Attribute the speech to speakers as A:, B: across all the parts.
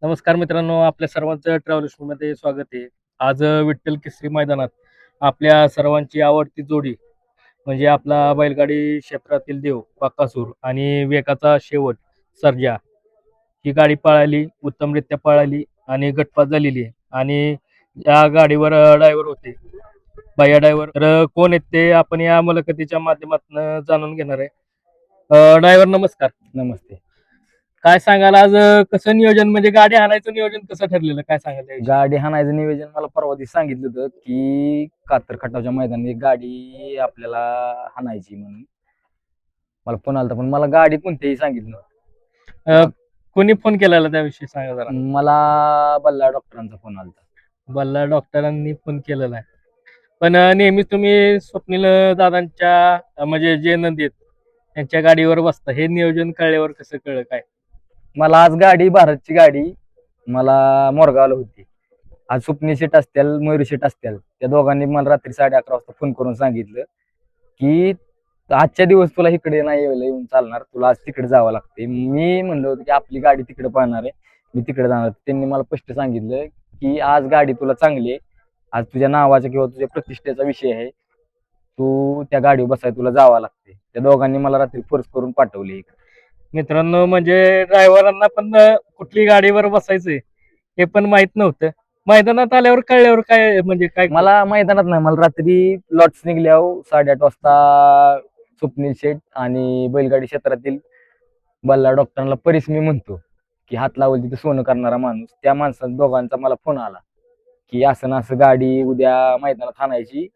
A: नमस्कार मित्रांनो, आपल्या सर्वांचं ट्रॅव्हल मध्ये स्वागत आहे. आज विठ्ठल केसरी मैदानात आपल्या सर्वांची आवडती जोडी म्हणजे आपला बैलगाडी क्षेत्रातील देव बकासूर आणि वेगाचा शेवट सर्जा ही गाडी पळाली, उत्तमरित्या पळाली आणि गटपास झालेली आहे. आणि या गाडीवर ड्रायव्हर होते, भैया ड्रायव्हर. तर कोण आहेत ते आपण या मुलाखतीच्या माध्यमातून जाणून घेणार आहे. ड्रायव्हर नमस्कार.
B: नमस्ते.
A: काय सांगाल आज कसं नियोजन म्हणजे गाडी आणायचं नियोजन कसं ठरलेलं काय सांगाल त्याविषयी?
B: गाडी हाणायचं नियोजन मला परवा दिवशी सांगितलं होतं की कातर खटावच्या मैदानात एक गाडी आपल्याला हाणायची म्हणून मला फोन आलता, पण मला गाडी कोणतीही सांगितलं
A: अ,
B: नव्हतं.
A: कोणी फोन केलेला त्याविषयी सांगा जरा.
B: मला बल्ला डॉक्टरांचा फोन आलता.
A: बल्ला डॉक्टरांनी फोन केलेला आहे. पण नेहमीच तुम्ही स्वप्नील दादांच्या म्हणजे जे नंदी आहेत त्यांच्या गाडीवर बसता. हे नियोजन कळल्यावर कसं कळलं काय?
B: मला आज गाडी भारतची गाडी मला मोरगावला होती. आज स्वप्नी शेट असतील, मयुरी शेट असतील, त्या दोघांनी मला रात्री 11:30 वाजता फोन करून सांगितलं की आजच्या दिवस तुला इकडे नाही येऊन चालणार, तुला आज तिकडे जावं लागते. मी म्हणलो होतो की आपली गाडी तिकडे पळणार आहे, मी तिकडे जाणार. त्यांनी मला स्पष्ट सांगितलं की आज गाडी तुला चांगली आहे, आज तुझ्या नावाचा किंवा तुझ्या प्रतिष्ठेचा विषय आहे, तू त्या गाडीवर बसाय तुला जावं लागते. त्या दोघांनी मला रात्री फोर्स करून पाठवले.
A: मित्रांनो म्हणजे ड्रायव्हरांना पण कुठली गाडीवर बसायचंय हे पण माहित नव्हतं. मैदानात आल्यावर कळल्यावर काय म्हणजे काय
B: मला मैदानात नाही, मला रात्री लॉट्स निघल्यावर 8:30 वाजता स्वप्नील शेठ आणि बैलगाडी क्षेत्रातील बल्ला डॉक्टरांना परीस मी म्हणतो की हात लावल तिथे सोनं करणारा माणूस, त्या माणसाचा दोघांचा मला फोन आला की असं ना असं गाडी उद्या मैदानात आणायची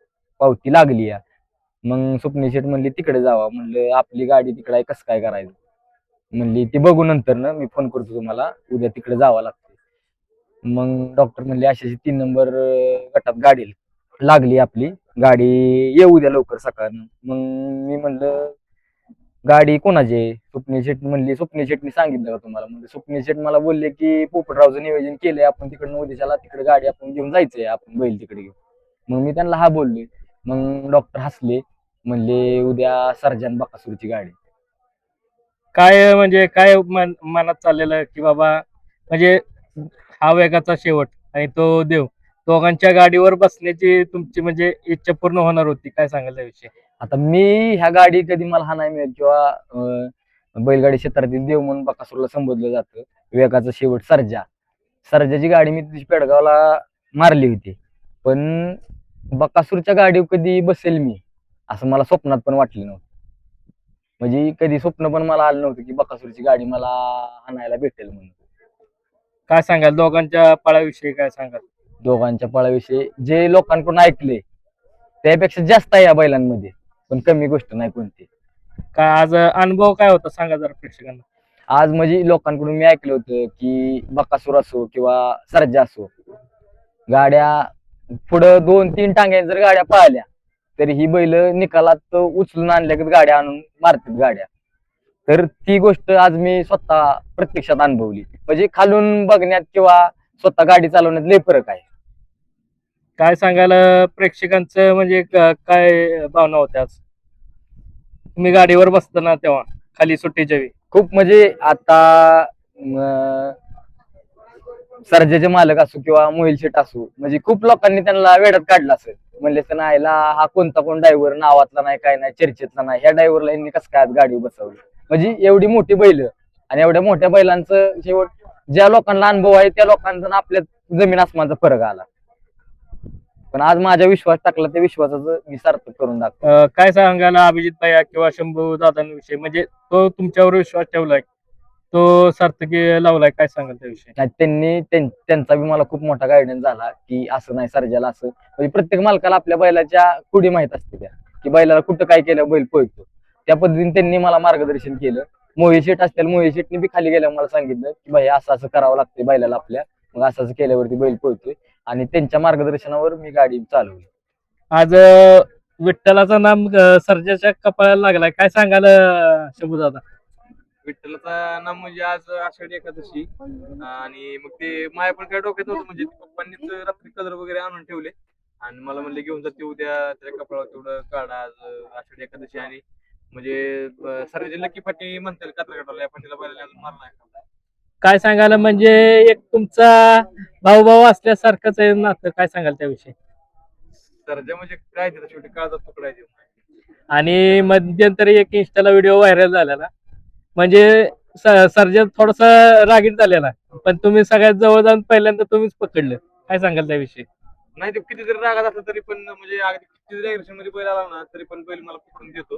B: पावती लागली या. मग स्वप्नील शेठ म्हणली तिकडे जावा. म्हणलं आपली गाडी तिकडे आहे, कसं काय करायचं. म्हणली ती बघू नंतर ना, मी फोन करतो तुम्हाला, उद्या तिकडे जावं लागतं. मग डॉक्टर म्हणले अशी 3 नंबर गटात गाडी लागली आपली गाडी, येऊ द्या लवकर सकाळ. मग मी म्हणलं गाडी कोणाची आहे? स्वप्नील शेट म्हणली स्वप्नील शेटनी सांगितलं का तुम्हाला? म्हणजे स्वप्नील शेट मला बोलले की पोपटरावचं नियोजन केलंय आपण, तिकडनं उद्याच्याला तिकडे गाडी आपण घेऊन जायचंय, आपण बैल तिकडे घेऊन. मग मी त्यांना हा बोलले. मग डॉक्टर हसले, म्हणले उद्या सर्जन बकासूरची गाडी.
A: काय म्हणजे काय मनात चाललेलं की बाबा म्हणजे हा वेगाचा शेवट आणि तो देव दोघांच्या गाडीवर बसण्याची तुमची म्हणजे इच्छा पूर्ण होणार होती काय सांगाल त्याविषयी?
B: आता मी ह्या गाडी कधी मला हा नाही मिळेल किंवा बैलगाडी क्षेत्रातील देव म्हणून बकासूरला संबोधलं जातं. वेगाचा शेवट सर्जा. सर्जाची गाडी मी तिची पेडगावला मारली होती, पण बकासूरच्या गाडीवर कधी बसेल मी असं मला स्वप्नात पण वाटलं नव्हतं. म्हणजे कधी स्वप्न पण मला आलं नव्हतं की बकासूरची गाडी मला आणायला भेटेल म्हणून.
A: काय सांगाल दोघांच्या पळाविषयी काय सांगाल?
B: दोघांच्या पळाविषयी जे लोकांकडून ऐकले त्यापेक्षा जास्त आहे या बैलांमध्ये, पण कमी गोष्ट नाही कोणती.
A: काय आज अनुभव काय होता सांगा जरा प्रेक्षकांना.
B: आज म्हणजे लोकांकडून मी ऐकलं होतं की बकासूर असो किंवा सर्जा असो, गाड्या पुढं 2-3 टांग्या जर गाड्या पळाल्या तरी ही बैल निकालात उचलून आणल्या की गाड्या आणून मारतात गाड्या. तर ती गोष्ट आज मी स्वतः प्रत्यक्षात अनुभवली. म्हणजे खालून बघण्यात किंवा स्वतः गाडी चालवण्यात लय फरक आहे.
A: काय सांगाल प्रेक्षकांचं म्हणजे काय भावना होत्या आज तुम्ही गाडीवर बसताना तेव्हा खाली सुट्टीच्या वेळी?
B: खूप म्हणजे आता सर्जाचे मालक असो किंवा मोहिल शेट असो, म्हणजे खूप लोकांनी त्यांना वेड्यात काढलं असेल. म्हणले तर नाही हा कोणता कोण ड्रायव्हर नावातला नाही, काय नाही, चर्चेतला नाही, ह्या ड्रायव्हरला यांनी कसं काय गाडी बसवली. म्हणजे एवढी मोठी बैल आणि एवढ्या मोठ्या बैलांचं शेवट ज्या लोकांना अनुभव आहे त्या लोकांचा आणि आपल्या जमीन आसमानचा फरक आला. पण आज माझा विश्वास टाकला, त्या विश्वासाचं मी सार्थक करून दाखवतो.
A: काय सांगाल अभिजित भैया किंवा शंभू दादांविषयी म्हणजे तो तुमच्यावर विश्वास ठेवलाय, तो सार्थकी लावलाय काय सांगाल त्याविषयी?
B: त्यांचा बी मला खूप मोठा गायडन्स झाला की असं नाही सर्जाला असं. म्हणजे प्रत्येक मालकाला आपल्या बैलाच्या कुडी माहित असते त्या, की बैलाला कुठं काय केलं बैल पळतो. त्या पद्धतीने त्यांनी मला मार्गदर्शन केलं. मोहित शेठ असतील, मोहित शेठनी बी खाली गेल्यावर मला सांगितलं की भाई असं असं करावं लागते बैलाला आपल्या, मग असं असं केल्यावरती बैल पळतोय. आणि त्यांच्या मार्गदर्शनावर मी गाडी चालवली.
A: आज विठ्ठलाचं नाम सर्जाच्या कपाळाला लागलाय काय सांगाल शंभू दादा?
C: विठ्ठलाचा नाम म्हणजे आज आषाढी एकादशी आणि मग ते माया पण काय डोक्यात नव्हतं. म्हणजे पप्पांनीच रात्री कलर वगैरे आणून ठेवले आणि मला म्हणले घेऊन जाते उद्या त्याच्या कपाळावर तेवढं काढा, आज आषाढी एकादशी. आणि म्हणजे सर्वांची लकी फाटी म्हणता येईल कात्रगटाला, या फाटीला बैलाला अजून मारला नाही.
A: काय सांगायला म्हणजे एक तुमचा भाऊ भाऊ असल्यासारखंच आहे नातं, काय सांगाल त्याविषयी?
C: सर्जा म्हणजे काय तिथं शेवटी काळजात तुकडा आहे तो.
A: आणि मध्यंतरी एक इंस्टाला व्हिडिओ व्हायरल झालेला, म्हणजे सर्जन थोडासा रागीट झालेला, पण तुम्ही सगळ्यात जवळ जाऊन पहिल्यांदा तुम्हीच पकडलं, काय सांगाल त्याविषयी?
C: नाही ते किती जरी रागात असलं तरी पण म्हणजे अगदी किती जरी aggression मध्ये बैल आला ना तरी पण बैल मला पकडून देतो.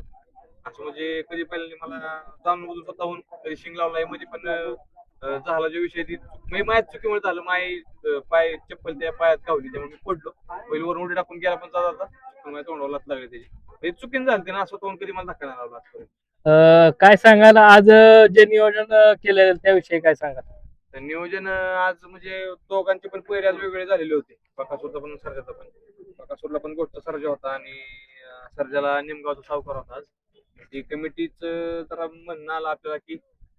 C: असं म्हणजे कधी बैलांनी मला जाणून बुजून स्वतःहून कधी शिंग लावलाय म्हणजे पण झाला जो विषय ती म्हणजे माझ्या चुकीमुळे झालं. माई पाय चप्पल त्या पायात गावली त्यामुळे मी पडलो. बैल वरून उडी टाकून गेला पण जाता माझ्या तोंडावर लाथ लागली त्याची. म्हणजे चुकीने झालं ते ना, असं तोंड कधी मला धक्का नाही लावला आजपर्यंत.
A: काय सांगाल आज जे नियोजन केलेलं त्याविषयी काय सांगाल?
C: तर नियोजन आज म्हणजे दोघांचे पण पहिरे आज वेगळे झालेले होते. बकासूरचा पण सर्जाचा पण. बकासूरला पण गोष्ट सर्जा होता आणि सर्जाला निमगावचा सावकार होता आज. ती कमिटीच जरा म्हणणं आलं आपल्याला की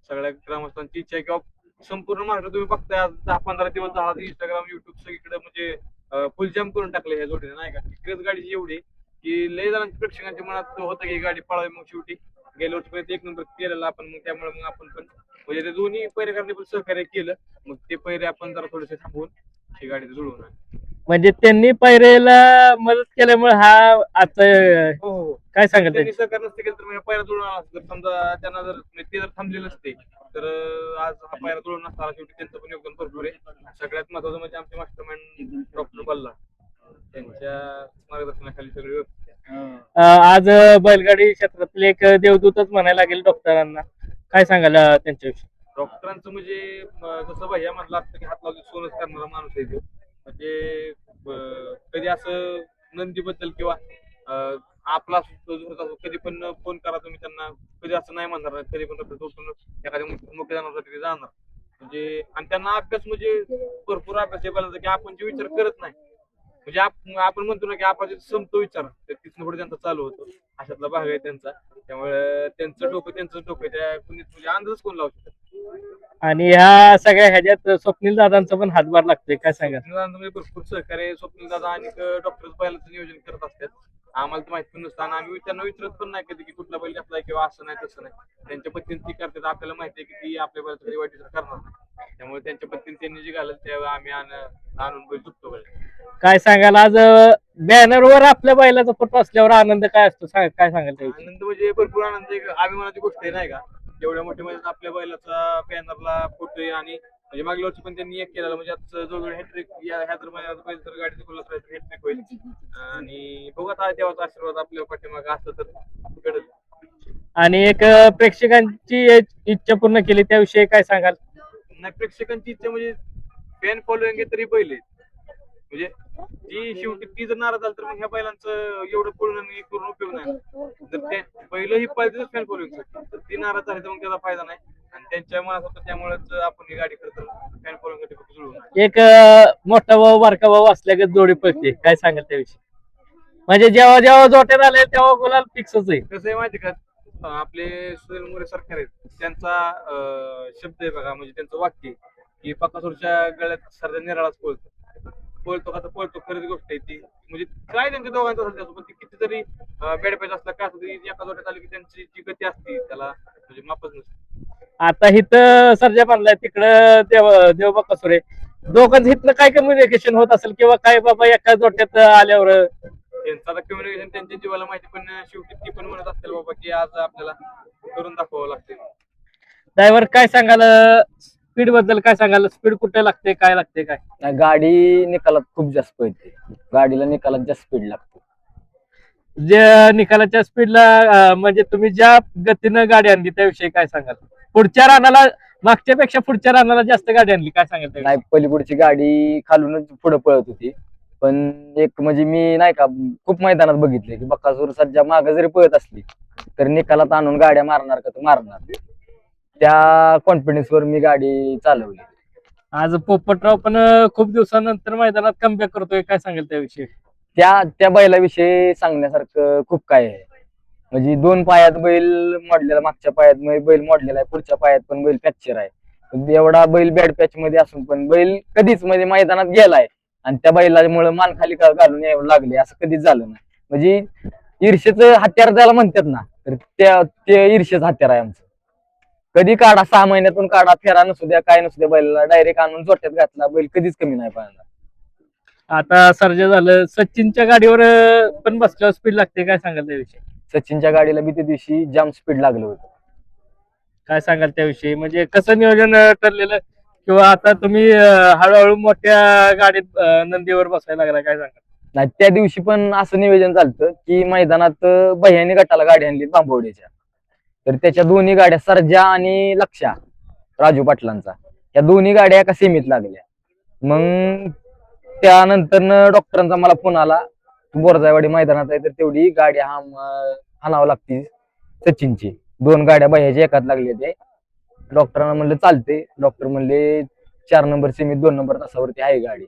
C: सगळ्या ग्रामस्थांची इच्छा आहे किंवा संपूर्ण महाराष्ट्र तुम्ही बघताय आज 10-15 दिवस झाला इंस्टाग्राम युट्यूब सगळीकडे म्हणजे फुल जॅम करून टाकले ह्या जोडीने नाही का. क्रेज गाडीची एवढी की लय जणांच्या प्रेक्षकांच्या मनात होतं की ही गाडी पळावी. मग शेवटी गेल्या वर्षीपर्यंत एक नंबर केलेला आपण, मग त्यामुळे मग आपण पण म्हणजे ते दोन्ही पैरेकरांनी पण सहकार्य केलं. मग ते पैरे आपण जरा थोडेसे थांबवून ही गाडी जुळवून आणली.
A: म्हणजे त्यांनी पायऱ्याला मदत केल्यामुळे हा आता
C: हो हो
A: काय सांगाल
C: त्यांनी सहकार्य नसते केलं तर मग पायरा जुळून आला असता. जर समजा त्यांना जर ते जर थांबलेलं असते तर आज हा पायरा जुळून नसता आला. शेवटी त्यांचं पण योगदान भरपूर आहे. सगळ्यात महत्वाचं म्हणजे आमचे मास्टरमाइंड डॉक्टर बल्ला त्यांच्या मार्गदर्शनाखाली सगळे व्यवस्थित आहे.
A: आज बैलगाडी क्षेत्रातले एक देवदूतच म्हणायला लागेल डॉक्टरांना, काय सांगाल त्यांच्याविषयी?
C: डॉक्टरांचं म्हणजे जसं भैया म्हटलं असतं की हात लावून सोनच करणारा माणूस आहे तो. म्हणजे कधी असं नंदीबद्दल किंवा आपला कधी पण फोन करा तुम्ही त्यांना, कधी असं नाही म्हणणार नाही. कधी पण उठून एखाद्या मुख्य जनावरांसाठी जाणार म्हणजे. आणि त्यांना अभ्यास म्हणजे भरपूर अभ्यास आहे बोलायचा की आपण जे विचार करत नाही म्हणजे आपण म्हणतो ना की आपण संपतो विचार तर तिथून पुढे त्यांचा चालू होतो. अशातला भाग आहे त्यांचा. त्यामुळे त्यांचं डोकं त्या कुणीच म्हणजे अंदाजच कोण लावू शकत.
A: आणि ह्या सगळ्या ह्याच्यात स्वप्नील दादांचा पण हातभार लागतोय, काय सांगाल?
C: स्वप्नील भरपूर सहकार्य स्वप्नील दादा आणि डॉक्टर बैलाचं नियोजन करत असतात. आम्हाला तर माहिती पण नसतं आणि आम्ही त्यांना विचारत पण नाही कधी की कुठला बैल घेतलाय किंवा असं नाही तसं नाही. त्यांच्या पद्धतीने ती करतात. आपल्याला माहिती आहे की ती आपल्या बैलाचं कधी वाईट विचार करणार नाही. त्यामुळे त्यांच्या पद्धतीने त्यांनी जे घालत त्यावेळी आम्ही आणून बैल चुकतो बैल.
A: काय सांगाल आज बॅनरवर आपल्या बैलाचा फोटो असल्यावर आनंद काय असतो, काय सांगाल त्याविषयी?
C: आनंद म्हणजे भरपूर आनंद एक अभिमानाची गोष्ट आहे नाही का. एवढ्या मोठ्या मैदानात आपल्या बैलाचा बॅनरला फोटो आहे आणि म्हणजे मागल्या वर्षी पण त्यांनी एक केलेला म्हणजे आता जवळजवळ हॅट्रिक ह्या तर महिन्यात तर गाडीचं खुलास राहायचं हॅट्रिक होईल. आणि बघू आता देवाचा आशीर्वाद आपल्या पाठीमागे असतं तर घडेल.
A: आणि एक प्रेक्षकांची इच्छा पूर्ण केली त्याविषयी काय सांगाल?
C: नाही प्रेक्षकांची इच्छा म्हणजे फॅन फॉलोईंग आहे तरी बैल आहेत. म्हणजे ती शेवटी ती जर नाराज झाली तर मग ह्या बैलांचं एवढं पळून करून उपयोग नाही. जर ते पहिलं ही पाहिजे फॅन फॉलोईंग तर ती नाराज झाली तर मग त्याचा फायदा नाही. आणि त्यांच्या मनात होतं त्यामुळेच आपण ही गाडी करतो फॅन फॉलोईंग साठी फक्त जुळवून.
A: एक मोठा भाऊ बारका भाऊ असल्या जोडी पळते, काय सांगाल त्याविषयी? म्हणजे जेव्हा जेव्हा जोट्यात आले तेव्हा गुलाल फिक्सच आहे.
C: कसं आहे माहिती का आपले सुनील मोरे सरकार आहेत त्यांचा शब्द आहे बघा म्हणजे त्यांचं वाक्य की बकासूरच्या गळ्यात सर्जा निराळाच पळतो का तर पळतो. खरीच गोष्ट आहे ती म्हणजे काय त्यांच्या दोघांचा सध्या पण ती कितीतरी बॅड पॅच असला का तरी एका जोट्यात आली की त्यांची जी गती असते त्याला म्हणजे मापच नसते.
A: आता इथं सर्जा बांधलाय तिकडं देव बकासूर आहे, दोघांचं इथलं काय कम्युनिकेशन होत असेल किंवा काय बाबा एका जोट्यात आल्यावर?
C: त्यांचं आता कम्युनिकेशन त्यांच्या जीवाला माहिती पण शेवटी ती पण म्हणत असतील बाबा की आज आपल्याला करून दाखवावं लागते.
A: ड्रायव्हर काय सांगाल स्पीड बद्दल, काय सांगाल स्पीड कुठे लागते काय लागते काय?
B: नाही, गाडी निकालात खूप जास्त पळते. गाडीला निकालात जास्त स्पीड लागते.
A: जे निकालाच्या स्पीडला म्हणजे तुम्ही ज्या गतीनं गाडी आणली त्याविषयी काय सांगाल? पुढच्या रानाला मागच्या पेक्षा पुढच्या रानाला जास्त गाडी आणली, काय सांगाल त्याविषयी?
B: नाही, पलीकडची गाडी खालूनच पुढे पळत होती. पण एक म्हणजे मी नाही का खूप मैदानात बघितले की बकासूर सध्या मागे जरी पळत असली तर निकालात आणून गाड्या मारणार का तर मारणार. त्या कॉन्फिडन्सवर मी गाडी चालवली.
A: आज पोपटराव पण खूप दिवसानंतर मैदानात कमबॅक करतोय, काय सांगेल त्याविषयी?
B: त्या बैलाविषयी सांगण्यासारखं खूप काय आहे. म्हणजे 2 पायात बैल मोडलेला, मागच्या पायात बैल मोडलेला आहे, पुढच्या पायात पण बैल फ्रॅक्चर आहे. एवढा बैल बॅड पॅच मध्ये असून पण बैल कधीच म्हणजे मैदानात गेलाय आणि त्या बैलामुळे मान खाली घालून यावं लागले असं कधीच झालं नाही. म्हणजे ईर्षेचं हत्यार त्याला म्हणतात ना, तर ते ईर्षेचं हत्यार आहे आमचं. कधी काढा, 6 महिन्यातून काढा, फेरा नसू द्या, काय नसू द्या, बैलाला डायरेक्ट आणून जोट्यात घातला, बैल कधीच कमी नाही पाहिला.
A: आता सर्जा झालं, सचिनच्या गाडीवर पण बसल्यावर स्पीड लागते, काय सांगाल त्याविषयी?
B: सचिनच्या गाडीला बी त्या दिवशी जाम स्पीड लागलं होतं.
A: काय सांगाल त्याविषयी? म्हणजे कसं नियोजन ठरलेलं, किंवा आता तुम्ही हळूहळू मोठ्या गाडीत नंदीवर बसायला लागला, काय सांगाल?
B: नाही, त्या दिवशी पण असं नियोजन झालं की मैदानात भैयाने गटाला गाडी आणली बांबवड्याच्या, तर त्याच्या दोन्ही गाड्या सर्जा आणि लक्षा राजू पाटलांचा, या दोन्ही गाड्या एका सेमीत लागल्या. मग त्यानंतर डॉक्टरांचा मला फोन आला, बोरजायवाडी मैदानात आहे तर तेवढी गाडी हाणावं लागते सचिनची. 2 गाड्या भैयाच्या एकात लागल्या. ते डॉक्टरांना म्हणलं चालते. डॉक्टर म्हणले 4 नंबर सेमीत 2 नंबर तासावरती आहे गाडी.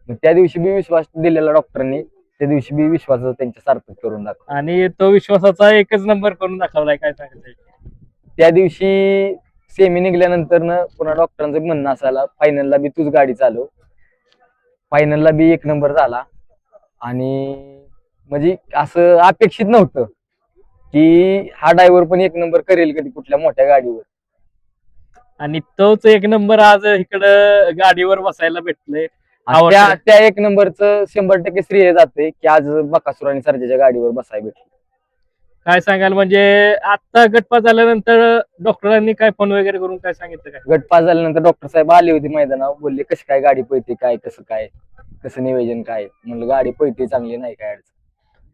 B: मग त्या दिवशी बी विश्वास दिलेला डॉक्टरांनी, त्या दिवशी बी विश्वास त्यांच्या सार्थक करून दाखवला.
A: आणि तो विश्वासाचा एकच नंबर करून दाखवलाय, काय सांगाल त्याविषयी?
B: त्या दिवशी सेमी निघाल्यानंतर पुन्हा डॉक्टरांचं म्हणणं असायला, फायनलला बी तूच गाडी चालव. फायनलला बी 1 नंबर झाला. आणि म्हणजे असं अपेक्षित नव्हतं की हा ड्रायव्हर पण 1 नंबर करेल कधी कुठल्या मोठ्या गाडीवर.
A: आणि तोच 1 नंबर आज इकडं गाडीवर बसायला भेटले.
B: त्या 1 नंबरचं 100% श्रेय जाते की आज बकासूर आणि सर्जाच्या गाडीवर बसायला भेटले.
A: काय सांगाल? म्हणजे आता गटपास झाल्यानंतर डॉक्टरांनी काय फोन वगैरे करून काय सांगितलं? काय
B: गट पास झाल्यानंतर डॉक्टर साहेब आले होते मैदानावर, बोलले कशी काय गाडी पळते, काय कसं नियोजन काय. म्हणलं गाडी पळते चांगली, नाही काय अडचण.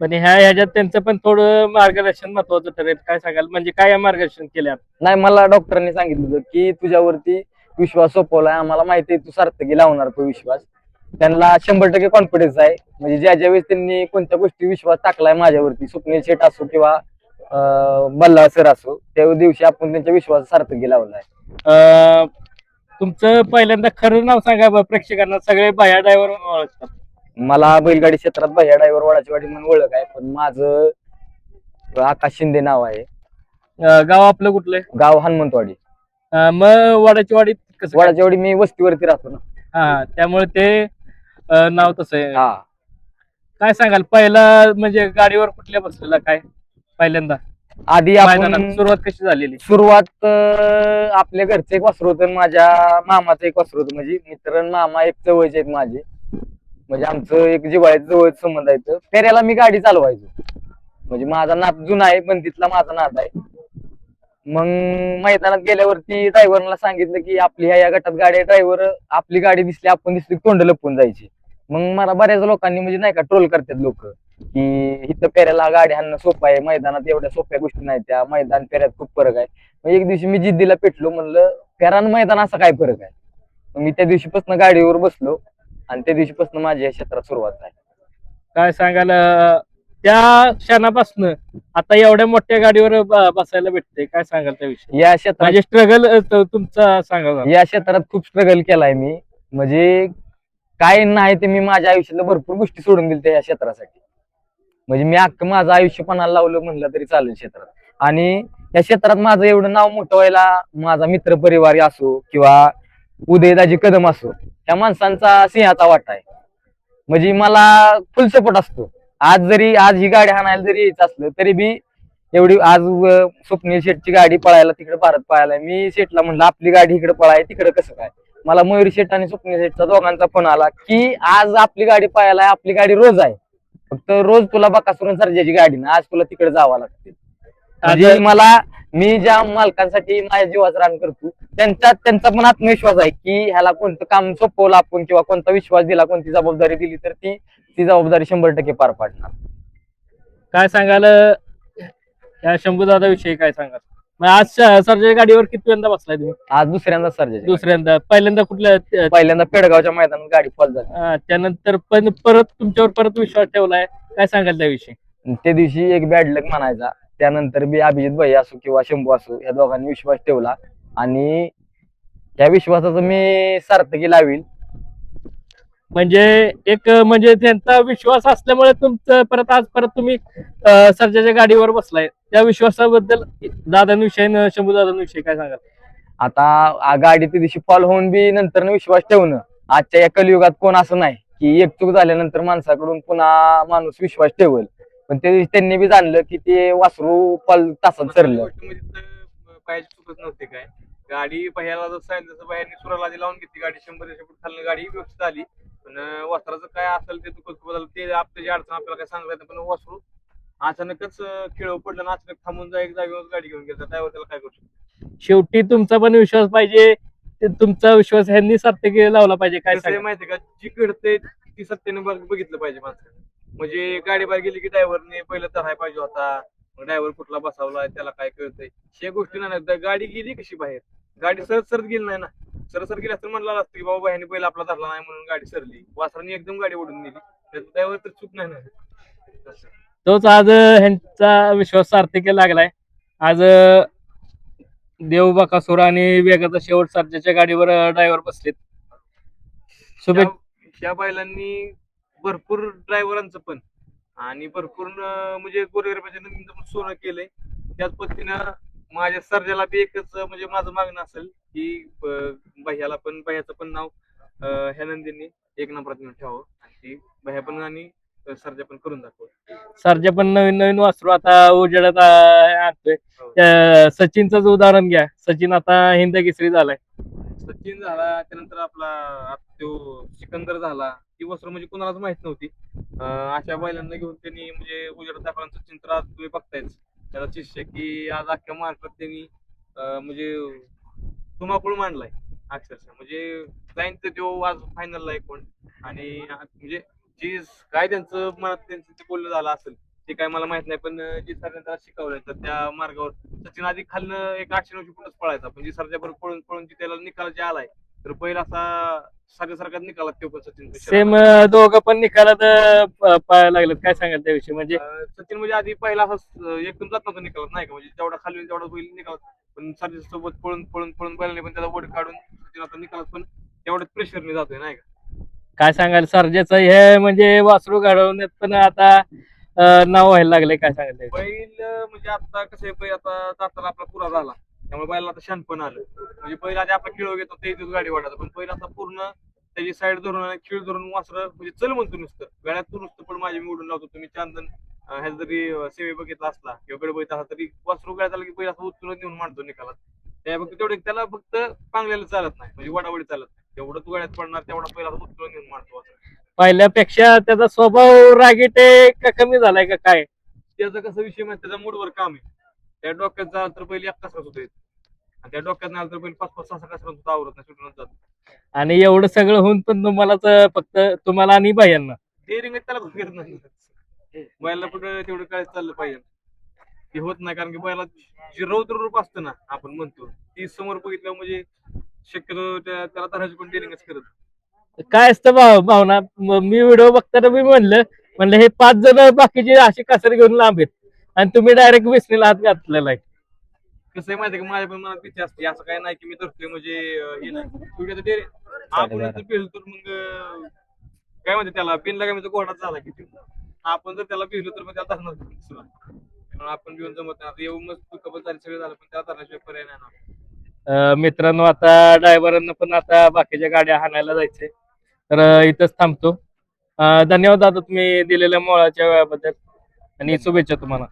A: पण ह्याच्यात त्यांचं पण थोडं मार्गदर्शन महत्वाचं ठरेल, काय सांगाल? म्हणजे काय मार्गदर्शन केलं?
B: नाही, मला डॉक्टरांनी सांगितलं होतं की तुझ्यावरती विश्वास सोपवलाय, आम्हाला माहिती आहे तू सार्थकी लावणार तो विश्वास. त्यांना 100% कॉन्फिडन्स आहे. म्हणजे ज्या वेळेस त्यांनी कोणत्या गोष्टी विश्वास टाकलाय माझ्यावरती, स्वप्नील शेठ असो किंवा बल्ला सर असो, त्या दिवशी आपण त्यांच्या विश्वास सार्थकी लावलाय.
A: तुमचं पहिल्यांदा खरं नाव सांगा बरं प्रेक्षकांना, सगळे बाया ड्रायव्हर ओळखतात.
B: मला बैलगाडी क्षेत्रात भैया ड्रायव्हर वडाचीवाडी म्हणून ओळख आहे, पण माझं आकाश शिंदे नाव आहे.
A: गाव आपलं कुठलंय?
B: गाव हनुमंतवाडी.
A: मग वडाची वाडीत कसं काय?
B: वडाचीवाडी मी वस्तीवरती राहतो ना.
A: हा, त्यामुळे ते नाव तसं आहे.
B: हा,
A: काय सांगाल? पहिला म्हणजे गाडीवर कुठल्या बसलेला, काय पहिल्यांदा
B: आधी
A: मैदानात
B: आपण
A: सुरुवात कशी झालेली?
B: सुरुवात आपल्या घरचं एक वासरू होतं आणि माझ्या मामाचं एक वासरू होतं. म्हणजे मित्र आणि मामा एक जवळचे आहेत माझे, म्हणजे आमचं एक जिव्हाळ्याचं जवळच संबंध आहे. फेऱ्याला मी गाडी चालवायचो, म्हणजे माझा नाद जुना आहे, पण तिथला माझा नाद आहे. मग मैदानात गेल्यावरती ड्रायव्हरला सांगितलं की आपली ह्या गटात गाडी आहे, ड्रायव्हर आपली गाडी दिसली आपण दिसली तोंड लपवून जायची. मग मला बऱ्याच लोकांनी म्हणजे नाही का ट्रोल करतात लोक की इथं फेऱ्याला गाडी हाणणं सोपं आहे, मैदानात एवढ्या सोप्या गोष्टी नाही त्या, मैदान फेऱ्यात खूप फरक आहे. मग एक दिवशी मी जिद्दीला पेटलो, म्हणलं फेरा आणि मैदान असा काय फरक आहे. मग मी त्या दिवशीपासून गाडीवर बसलो आणि त्या दिवशीपासून माझ्या क्षेत्रात सुरुवात झाली.
A: काय सांगाल? त्या क्षणापासून आता एवढ्या मोठ्या गाडीवर बसायला भेटते, काय सांगाल त्याविषयी?
B: या क्षेत्रात
A: म्हणजे स्ट्रगल तुमचा सांगा.
B: या क्षेत्रात खूप स्ट्रगल केलाय मी, म्हणजे काय नाही ते मी माझ्या आयुष्यातल्या भरपूर गोष्टी सोडून दिल्या या क्षेत्रासाठी. म्हणजे मी अख्खं माझं आयुष्य पणाला लावलं म्हणलं तरी चालेल क्षेत्रात. आणि या क्षेत्रात माझं एवढं नाव मोठं व्हायला माझा मित्र परिवार असो किंवा उदयदाजी कदम असो, त्या माणसांचा सिंहाचा वाटा आहे. म्हणजे मला फुल सपोर्ट असतो. आज ही गाडी हाणायला जरी यायचं असलं तरी बी एवढी आज स्वप्नील शेठची गाडी पळायला तिकडे भारत पळायला, मी शेठला म्हणलं आपली गाडी इकडे पळाय तिकडे कसं काय. मला मयूर शेठ आणि स्वप्नील शेठचा दोघांचा फोन आला की आज आपली गाडी पळायला, आपली गाडी रोज आहे, फक्त रोज तुला बकासूर सर्जाची गाडी ना, आज तुला तिकडे जावं लागते. म्हणजे मी ज्या मालकांसाठी माझ्या जीवाचं रान करतो त्यांचा पण आत्मविश्वास आहे की ह्याला कोणतं काम सोपवलं आपण किंवा कोणता विश्वास दिला, कोणती जबाबदारी दिली तर ती जबाबदारी 100% पार पाडणार.
A: काय सांगाल या शंभूदादा विषयी? काय सांगाल? मग आज सर्जाच्या गाडीवर कितव्यांदा बसलाय तुम्ही?
B: आज दुसऱ्यांदा सर्जाची.
A: दुसऱ्यांदा. पहिल्यांदा कुठल्या?
B: पहिल्यांदा पेडगावच्या मैदानात गाडी फॉल झाली.
A: त्यानंतर पण परत तुमच्यावर परत विश्वास ठेवलाय, काय सांगाल त्याविषयी?
B: त्या दिवशी एक बॅड लक म्हणायचा. त्यानंतर बी अभिजित भैया असो किंवा शंभू असो या दोघांनी विश्वास ठेवला आणि त्या विश्वासाचं मी सार्थकी लावील.
A: म्हणजे त्यांचा विश्वास असल्यामुळे तुमचं परत तुम्ही सर्जाच्या गाडीवर बसलाय, त्या विश्वासाबद्दल दादांविषयी शंभू दादांविषयी काय सांगाल?
B: आता गाडी त्या दिवशी फॉल होऊन बी नंतर विश्वास ठेवणं, आजच्या या कलियुगात कोण असं नाही की एक चूक झाल्यानंतर माणसाकडून पुन्हा माणूस विश्वास ठेवल. पण त्या दिवशी त्यांनी बी जाणलं की ते वासरू फॉल तासात सरलं.
C: पायाची चुकत नव्हती काय. गाडी पहिल्याला जसं सांगितलं तसं बाहेरने सुराला आधी लावून घेतली गाडी 100 फूट खालनं गाडी व्यवस्थित आली. पण वस्त्राचं काय असेल ते दुखत बदल ते आपल्याची अडचण आपल्याला काय सांगता येत नाही. पण वस्त्रू अचानकच खेळ पडलं आणि अचानक थांबून एक जागेवर गाडी घेऊन गेला ड्रायव्हर त्याला काय करू शकतो.
A: शेवटी तुमचा पण विश्वास पाहिजे, ते तुमचा विश्वास ह्यांनी सार्थक लावला पाहिजे. काय
C: कसं आहे
A: सांगा?
C: माहितीये का, जी घडते ती सत्याने बघितलं पाहिजे माणसाने. म्हणजे गाडी बाहेर गेली की ड्रायव्हरने पहिलं धरायला पाहिजे होता. मग ड्रायव्हर कुठला बसावला त्याला काय कळतंय या गोष्टी नाही. गाडी गेली कशी बाहेर, गाडी सरळ सरळ गेली नाही ना. सरळ सरळ गेली असं म्हणलं असतं की बाबा ह्याने पहिला आपला धरला नाही म्हणून गाडी सरली, वासराने एकदम गाडी ओढून नेली. ड्रायव्हर तर चूक नाही ना तसं.
A: तोच आज ह्यांचा विश्वास सार्थक लागलाय. आज देव बकासूर आणि वेगाचा शेवट सर्जाच्या गाडीवर ड्रायव्हर बसलेत. शुभेच्छा.
C: ह्या बैलांनी भरपूर ड्रायव्हरांचं पण आणि भरपूर म्हणजे गोरगरिबाच्या नंदीचं पण सोनं केलंय. त्याच पद्धतीनं माझ्या सर्जाला बी एकच म्हणजे माझं मागणं असेल की भैयाचं पण नाव ह्या नंदींनी एक नंबरात नेऊन ठेवावं आणि ती भैया पण आणि सर्जा पण करून दाखव.
A: सर्जा पण नवीन नवीन वासरू आता उजेडात आणतोय. सचिनचंच उदाहरण घ्या. सचिन आता हिंद केसरी झालाय.
C: सचिन झाला, त्यानंतर आपला तो सिकंदर झाला. ती वस्त्र म्हणजे कोणालाच माहित नव्हती. अशा बैलांना घेऊन त्यांनी म्हणजे उजेडात दाखवला. सचिन तर आज तुम्ही बघतायच त्याचा शिष्य की आज अख्ख्या महाराष्ट्रात त्यांनी म्हणजे धुमाकूळ मांडलाय अक्षरशः. म्हणजे जाईन तर तो आज फायनलला आहे कोण आणि म्हणजे जी काय त्यांचं मनात त्यांचं ते बोलणं झालं असेल ते काय मला माहित नाही. पण जी सरांनी त्याला शिकवलंय तर त्या मार्गावर सचिन आधी खालनं एक 800-900 फुटच पळायचा. पण जी सरच्या बरोबर पळून पळून जी त्याला निकाल जे आलाय तर पहिला असा सारख्या निकालात तो पण सचिन
A: सेम दोघं पण निकालात पाहायला लागलेत. काय सांगाल त्याविषयी? म्हणजे
C: सचिन म्हणजे आधी पहिला असं एकदम जात नव्हता निकालात नाही का, म्हणजे जेवढा खाली होईल तेवढा बैल निकालात. पण सरच्या सोबत पळून पळून पळून बैलाने पण त्याला वड काढून सचिन आता निकालात पण तेवढ्याच प्रेशरने जातोय नाही का.
A: काय सांगाल सर्जाचं हे म्हणजे वासरू घडवण्यात पण आता नाव व्हायला लागले. काय सांगाल त्याविषयी?
C: बैल म्हणजे आता कसं आहे, बैल आता दाताला आपला पुरा झाला त्यामुळे बैलाला आता शानपण आलं. म्हणजे बैल आधी आपला खेळ घेतो ते गाडी वाढायचा, पण बैल आता पूर्ण त्याची साईड धरून आणि खीळ धरून वासरं म्हणजे चल म्हणतो नुसतं गळ्यात तू नुसतं पण माझी मी उडून लावतो. तुम्ही चांदन ह्याचा जरी सेवे बघितला असला किंवा गडबईत असला तरी वासरू गळ्यात आला की बैल असं उचलून नेऊन मांडतो निकालात. त्या फक्त तेवढे त्याला फक्त पांगल्याला चालत नाही, म्हणजे वडावडी चालत नाही. जेवढं तू गळ्यात पडणार तेवढा पहिला उचलून नेऊन मांडतो.
A: पहिल्यापेक्षा त्याचा स्वभाव रागीट आहे का कमी झालाय का काय?
C: त्याचा कसा विषय माहिती, त्याचा मूडवर काम आहे. त्या डोक्यात झालं तर पहिले एक कसरत होते आणि त्या डोक्यात नाही आलं तर पहिले 5-5 6 कसरत होता आवरत नाही, सुटूनच जातो.
A: आणि एवढं सगळं होऊन पण तुम्हालाच फक्त तुम्हाला आणि भैयांना
C: डेअरिंग त्याला करत नाही. बैलाला कुठं तेवढं काय चाललं पाहिजे ते होत नाही, कारण की बैला जे रौद्र रूप असतं ना आपण म्हणतो ती समोर बघितलं म्हणजे शक्यतो त्याला धरायची पण डेअरिंगच करत.
A: काय असतं भावना? मी व्हिडिओ बघताना मी म्हणलं हे 5 जण बाकीचे अशी कासर घेऊन लांब आहेत आणि तुम्ही डायरेक्ट विसनीला हात घातलेला आहे.
C: कसं आहे माहिती का, माझ्या पण मनात भीती असते. असं काय नाही की मी धरतोय म्हणजे हे नाही शेवटी आपण जर भिजलो तर मग काय म्हणते त्याला पिनला काय म्हणजे घोडाच झाला की आपण जर त्याला भिजलो तर मग त्याला धरणार म्हणून आपण भिवून जमत नाही. येऊन मग दुखापत झाली सगळं झालं पण त्याला धरण्याशिवाय पर्याय नाही ना.
A: मित्रांनो, आता ड्रायव्हरांना पण आता बाकीच्या गाड्या हाणायला जायचंय, तर इथंच थांबतो. धन्यवाद दादा तुम्ही दिलेल्या मोळाच्या वेळाबद्दल आणि शुभेच्छा तुम्हाला.